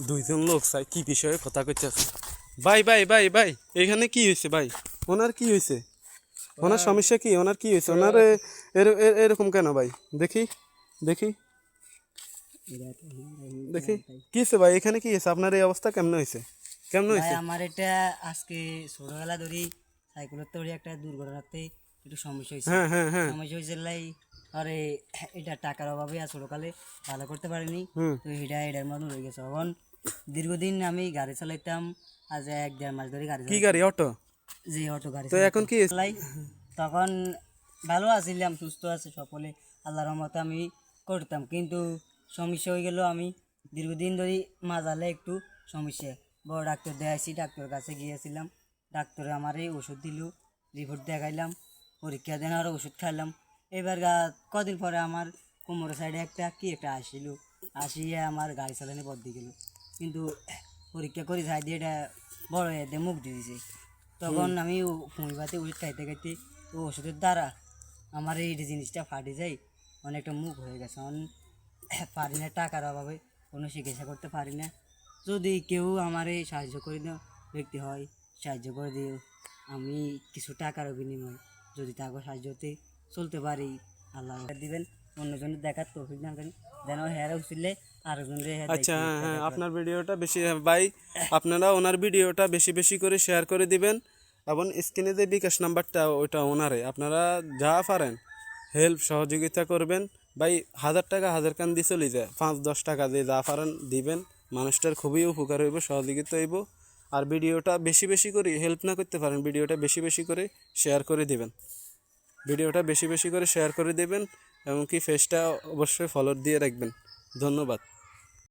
দুইজন লোক চাই কি বিষয়ে কথা কইতেছে। ভাই ভাই ভাই ভাই এখানে কি হয়েছে ভাই? ওনার কি হয়েছে? ওনার সমস্যা কি? ওনার কি হয়েছে? ওনার এরকম কেন ভাই? দেখি দেখি দেখি কি হয়েছে ভাই? এখানে কি হয়েছে? আপনার এই অবস্থা কেমন হয়েছে? কেমন ভাই হয়েছে? আমার এটা আজকে ছোটবেলা ধরেই সাইকেলের তৈরি একটা দুর্ঘটনাতে একটু সমস্যা হয়েছে। হ্যাঁ হ্যাঁ হ্যাঁ। সমস্যা হয়েছে লাই আরে এটা টাকার অভাবে আর ছোটকালে ভালো করতে পারিনি। হুম। তো এটার মতন হয়ে গেছে। এখন দীর্ঘদিন আমি গাড়ি চালাইতাম, আজ 1-1.5 মাস ধরে গাড়ি কি চালাই, গাড়ি? অটো? যে অটো গাড়ি তো এখন কি হয়েছে? চালাই। তখন ভালো আছিলাম, সুস্থ আছে সকলে আল্লাহর রহমতে আমি করতাম, কিন্তু সমস্যা হয়ে গেল। আমি দীর্ঘদিন ধরে মাজালে একটু সমস্যা, বড় ডাক্তার দেখাইছি, ডাক্তারের কাছে গিয়েছিলাম, ডাক্তার আমার এই ওষুধ দিল, রিপোর্ট দেখাইলাম, পরীক্ষা দেন আর ওষুধ খাইলাম। এবার কদিন পরে আমার কোমরের সাইডে একটা আসিল, আসিয়ে আমার গাড়ি চালানো বদলে গেল। কিন্তু পরীক্ষা করে সাইড দিয়ে এটা বড় হয়ে দিয়ে মুখ দিয়ে দিছে। তখন আমি ফুমিবাতে ওষুধ খাইতে খাইতে তো ওষুধের দ্বারা আমার এই জিনিসটা ফাটে যায়, অনেকটা মুখ হয়ে গেছে। পারি না, টাকার অভাবে কোনো চিকিৎসা করতে পারি না। যদি কেউ আমার এই সাহায্য করে দেওয়া ব্যক্তি হয়, সাহায্য করে দিও। আমি কিছু টাকার বিনিময় যদি তাকে সাহায্যতে চলতে পারি, আল্লাহ দিবেন। অন্যজনের দেখার তৌফিক দান করেন, যেন হেরা উচিলে আরেকজনের আচ্ছা, দেখতে হ্যাঁ হ্যাঁ, দেখাতে পারে। আপনার ভিডিওটা বেশি, ভাই আপনারা ওনার ভিডিওটা বেশি বেশি করে শেয়ার করে দিবেন এবং স্ক্রিনে যে বিকাশ নাম্বারটা ওইটা ওনারে আপনারা যা পারেন হেল্প সহযোগিতা করবেন। ভাই 1000 টাকা 1000 কান দিয়ে চলে যায়, 5-10 টাকা দিয়ে যা পারেন দিবেন, মানুষটার খুবই উপকার হইব, সহযোগিতা হইব। আর ভিডিওটা বেশি বেশি করে হেল্প না করতে পারেন, ভিডিওটা বেশি বেশি করে শেয়ার করে দিবেন, ভিডিওটা বেশি বেশি করে শেয়ার করে দেবেন, এমনকি ফেসটা অবশ্যই ফলো দিয়ে রাখবেন। ধন্যবাদ।